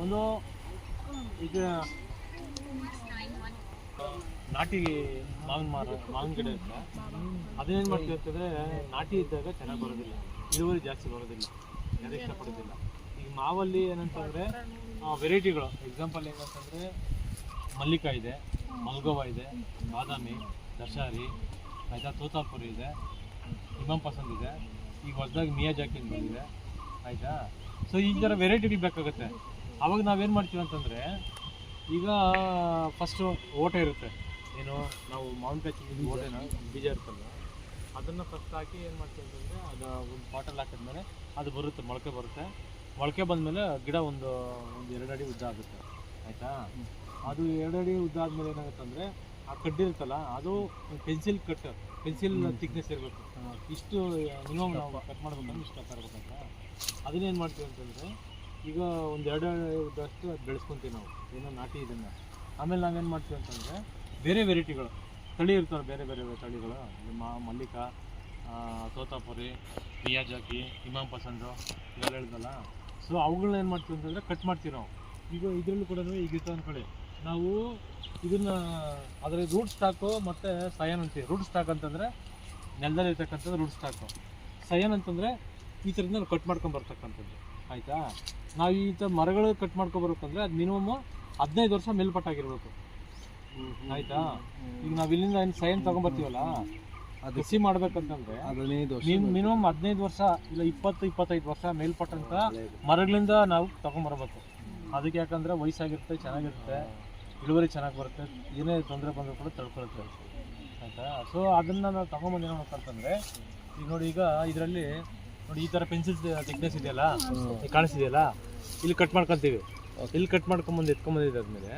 ಒಂದು ಈಗ ನಾಟಿ ಮಾವಿನ ಗಿಡ ಇರುತ್ತೆ. ಅದೇನು ಮಾಡ್ತೀವಿ ಅಂತಂದರೆ ನಾಟಿ ಇದ್ದಾಗ ಚೆನ್ನಾಗಿ ಬರೋದಿಲ್ಲ, ಇಳುವರಿ ಜಾಸ್ತಿ ಬರೋದಿಲ್ಲ, ಯಾರು ಇಷ್ಟಪಡೋದಿಲ್ಲ. ಈಗ ಮಾವಲ್ಲಿ ಏನಂತಂದರೆ ವೆರೈಟಿಗಳು, ಎಕ್ಸಾಂಪಲ್ ಏನಂತಂದರೆ ಮಲ್ಲಿಕ ಇದೆ, ಮಲ್ಗೋವ ಇದೆ, ಬಾದಾಮಿ, ದಶಾರಿ, ಆಯಿತಾ, ತೋತಾಪುರಿ ಇದೆ, ಇಮಾಮ್ ಪಸಂದ್ ಇದೆ, ಈಗ ಹೊಸದಾಗಿ ಮಿಯಾಜಾಕಿನ್ ಬಂದಿದೆ, ಆಯಿತಾ. ಸೊ ಈ ಥರ ವೆರೈಟಿಗಳು ಬೇಕಾಗುತ್ತೆ. ಆವಾಗ ನಾವೇನು ಮಾಡ್ತೀವಿ ಅಂತಂದರೆ, ಈಗ ಫಸ್ಟು ಓಟೆ ಇರುತ್ತೆ, ಏನು ನಾವು ಮಾವಿನಕಾಯಿ ಚಿಕ್ಕ ಓಟೆನ ಬೀಜ ಇರ್ತಲ್ಲ, ಅದನ್ನು ಫಸ್ಟ್ ಹಾಕಿ ಏನು ಮಾಡ್ತೀವಿ ಅಂತಂದರೆ ಅದು ಒಂದು ಬಾಟಲ್ ಹಾಕಿದ್ಮೇಲೆ ಅದು ಬರುತ್ತೆ, ಮೊಳಕೆ ಬಂದಮೇಲೆ ಗಿಡ ಒಂದು 2 ಅಡಿ ಉದ್ದ ಆಗುತ್ತೆ, ಆಯಿತಾ. ಅದು 2 ಅಡಿ ಉದ್ದ ಆದಮೇಲೆ ಏನಾಗುತ್ತೆ ಅಂದರೆ ಆ ಕಡ್ಡಿ ಇರುತ್ತಲ್ಲ, ಅದು ಪೆನ್ಸಿಲ್ ಥಿಕ್ನೆಸ್ ಇರಬೇಕು. ಇಷ್ಟು ಮಿನಿಮಮ್ ನಾವು ಕಟ್ ಮಾಡ್ಬೇಕಂದ್ರೆ ಇಷ್ಟು ತರಬೇಕಂತ. ಅದನ್ನೇನು ಮಾಡ್ತೀವಿ ಅಂತಂದರೆ, ಈಗ ಒಂದು 2 ಅಡಿ ಉದ್ದಷ್ಟು ಅದು ಬೆಳೆಸ್ಕೊತೀವಿ ನಾವು, ಏನೋ ನಾಟಿ ಇದನ್ನು. ಆಮೇಲೆ ನಾವೇನು ಮಾಡ್ತೀವಿ ಅಂತಂದರೆ ಬೇರೆ ವೆರೈಟಿಗಳು ತಳಿ ಇರ್ತಾರೆ, ಬೇರೆ ತಳಿಗಳು, ಮಲ್ಲಿಕ, ತೋತಾಪುರಿ, ಮಿಯಾಜಾಕಿ, ಇಮಾಮ್ ಪಸಂದು ಇವೆಲ್ಲ ಹೇಳಿದಲ್ಲ. ಸೊ ಅವುಗಳನ್ನ ಏನು ಮಾಡ್ತೀವಿ ಅಂತಂದರೆ ಕಟ್ ಮಾಡ್ತೀವಿ ನಾವು. ಈಗ ಇದರಲ್ಲೂ ಕೂಡ ಈಗ ಇರ್ತಾವೆ ಅಂದ್ಕೊಳ್ಳಿ, ನಾವು ಇದನ್ನು ಅದರ ರೂಟ್ ಸ್ಟಾಕು ಮತ್ತು ಸಯನ್ ಅಂತೀವಿ. ರೂಟ್ ಸ್ಟಾಕ್ ಅಂತಂದರೆ ನೆಲದಲ್ಲಿ ಇರ್ತಕ್ಕಂಥದ್ದು ರೂಟ್ ಸ್ಟಾಕು. ಸಯನ್ ಅಂತಂದರೆ ಈ ಥರದಿಂದ ನಾವು ಕಟ್ ಮಾಡ್ಕೊಂಡು ಬರ್ತಕ್ಕಂಥದ್ದು, ಆಯಿತಾ. ನಾವು ಈ ಥರ ಮರಗಳು ಕಟ್ ಮಾಡ್ಕೊಬರ್ಬೇಕಂದ್ರೆ ಅದು ಮಿನಿಮಮ್ 15 ವರ್ಷ ಮೇಲ್ಪಟ್ಟಾಗಿರ್ಬೇಕು, ಆಯಿತಾ. ಈಗ ನಾವು ಇಲ್ಲಿಂದ ಏನು ಸಯನ್ ತೊಗೊಂಬರ್ತೀವಲ್ಲ, ಅದು ಕೃಷಿ ಮಾಡ್ಬೇಕಂತಂದರೆ ಮಿನಿಮಮ್ 15 ವರ್ಷ ಇಲ್ಲ 20-25 ವರ್ಷ ಮೇಲ್ಪಟ್ಟಂಥ ಮರಗಳಿಂದ ನಾವು ತೊಗೊಂಬರ್ಬೇಕು. ಅದಕ್ಕೆ ಯಾಕಂದರೆ ವಯಸ್ಸಾಗಿರುತ್ತೆ, ಚೆನ್ನಾಗಿರುತ್ತೆ, ಇಳುವರಿ ಚೆನ್ನಾಗಿ ಬರುತ್ತೆ, ಏನೇ ತೊಂದರೆ ಬಂದರೂ ಕೂಡ ತಡ್ಕೊಳುತ್ತೆ, ಆಯಿತಾ. ಸೊ ಅದನ್ನು ನಾವು ತೊಗೊಂಬಂದು ಏನೋ ಮಾಡ್ಬೇಕಂತಂದರೆ, ಈಗ ನೋಡಿ, ಈಗ ಇದರಲ್ಲಿ ನೋಡಿ ಈ ಥರ ಪೆನ್ಸಿಲ್ ಥಿಕ್ನೆಸ್ ಇದೆಯಲ್ಲ, ಕಾಣಿಸ್ತಿದೆಯಲ್ಲ, ಇಲ್ಲಿ ಕಟ್ ಮಾಡ್ಕೊತೀವಿ. ಇಲ್ಲಿ ಕಟ್ ಮಾಡ್ಕೊಂಬಂದು ಎತ್ಕೊಂಬಂದಿದ್ದಾದ್ಮೇಲೆ,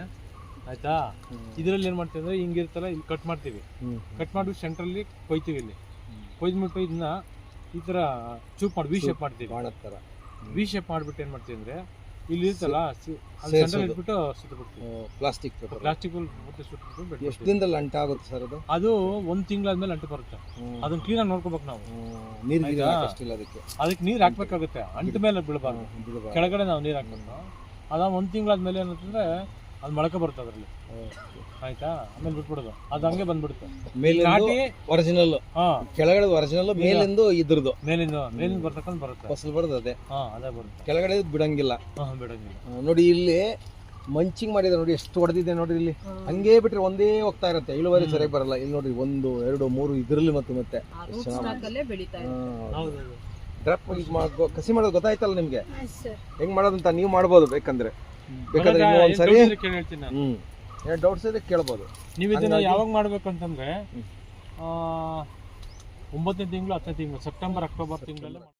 ಆಯಿತಾ, ಇದರಲ್ಲಿ ಏನು ಮಾಡ್ತೀವಿ ಅಂದರೆ ಹಿಂಗಿರ್ತಲ್ಲ, ಇಲ್ಲಿ ಕಟ್ ಮಾಡ್ತೀವಿ. ಕಟ್ ಮಾಡಿಬಿಟ್ಟು ಸೆಂಟ್ರಲ್ಲಿ ಕೊಯ್ತೀವಿ. ಇಲ್ಲಿ ಕೊಯ್ದ್ಬಿಟ್ಟು ಇದನ್ನ ಈ ಥರ ಚೂಪ್ ಮಾಡಿ ವಿ ಶೇಪ್ ಮಾಡ್ತೀವಿ. ವಿ ಶೇಪ್ ಮಾಡಿಬಿಟ್ಟು ಏನು ಮಾಡ್ತೀವಿ ಅಂದರೆ, ಇಲ್ಲಿ ಇರ್ತಲ್ಲ ಸೆಂಟ್ರಲ್ಲಿ ಇಟ್ಬಿಟ್ಟು ಸುತ್ತಬಿಡ್ತೀವಿ. ಪ್ಲಾಸ್ಟಿಕ್ ಸುತ್ತಬಿಟ್ಟು ಎಷ್ಟು ದಿನದಲ್ಲಿ ಅಂಟ ಆಗುತ್ತೆ ಸರ್ ಅದು? ಅದು 1 ತಿಂಗಳಾದ್ಮೇಲೆ ಅಂಟು ಬರುತ್ತೆ. ಅದನ್ನ ಕ್ಲೀನಾಗಿ ನೋಡ್ಕೋಬೇಕು ನಾವು. ಅದಕ್ಕೆ ನೀರು ಹಾಕ್ಬೇಕಾಗುತ್ತೆ, ಅಂಟ ಮೇಲೆ ಬೀಳಬಾರ್ದು, ಕೆಳಗಡೆ ನಾವು ನೀರು ಹಾಕ್ಬೇಕು. ಅದ 1 ತಿಂಗಳಾದ್ಮೇಲೆ ಏನಂತಂದ್ರೆ ಅದು ಮೊಳಕೆ ಬರುತ್ತೆ ಅದರಲ್ಲಿ, ಆಯ್ತಾ. ಆಮೇಲೆ ಬಿಟ್ಬಿಡೋದು, ಅದು ಹಂಗೆ ಬಂದ್ಬಿಡುತ್ತೆ. ನಾಟಿ ಒರಿಜಿನಲ್, ಕೆಳಗಡೆ ಒರಿಜಿನಲ್, ಮೇಲಿಂದ ಇದ್ರದ್ದು ಮೇಲಿಂದ ಬರ್ತಕ್ಕಂಥ ಬರುತ್ತೆ. ಫಸಲ್ ಬರೋದು ಅದೇ ಅದೇ ಬರುತ್ತೆ, ಕೆಳಗಡೆ ಬಿಡಂಗಿಲ್ಲ. ಬಿಡಂಗಿಲ್ಲ. ನೋಡಿ ಇಲ್ಲಿ ಮಂಚಿಂಗ್ ಮಾಡಿದೆ ನೋಡಿ, ಎಷ್ಟು ಹೊಡೆದಿದೆ ನೋಡಿ. ಇಲ್ಲಿ ಹಂಗೇ ಬಿಟ್ರೆ ಒಂದೇ ಹೋಗ್ತಾ ಇರುತ್ತೆ, ಇಳುವರಿ ಸರಿಯಾಗಿ ಬರಲ್ಲ. ಇಲ್ಲಿ ನೋಡಿ 1, 2, 3 ಇದ್ರಲ್ಲಿ ಮತ್ತೆ ಡ್ರಾಪ್ ಕಸಿ ಮಾಡೋದು ಗೊತ್ತಾಯ್ತಲ್ಲ ನಿಮ್ಗೆ, ಹೆಂಗ್ ಮಾಡೋದಂತ ನೀವು ಮಾಡ್ಬೋದು. ಬೇಕಾದ್ರೆ ಒಂದ್ಸರಿ ಏನ್ ಡೌಟ್ಸ್ ಇದೆ ಕೇಳ್ಬೋದು. ನೀವು ಇದನ್ನ ಯಾವಾಗ ಮಾಡ್ಬೇಕಂತಂದ್ರೆ 9ನೇ ತಿಂಗಳು 10ನೇ ತಿಂಗಳು, ಸೆಪ್ಟೆಂಬರ್ ಅಕ್ಟೋಬರ್ ತಿಂಗಳಲ್ಲಿ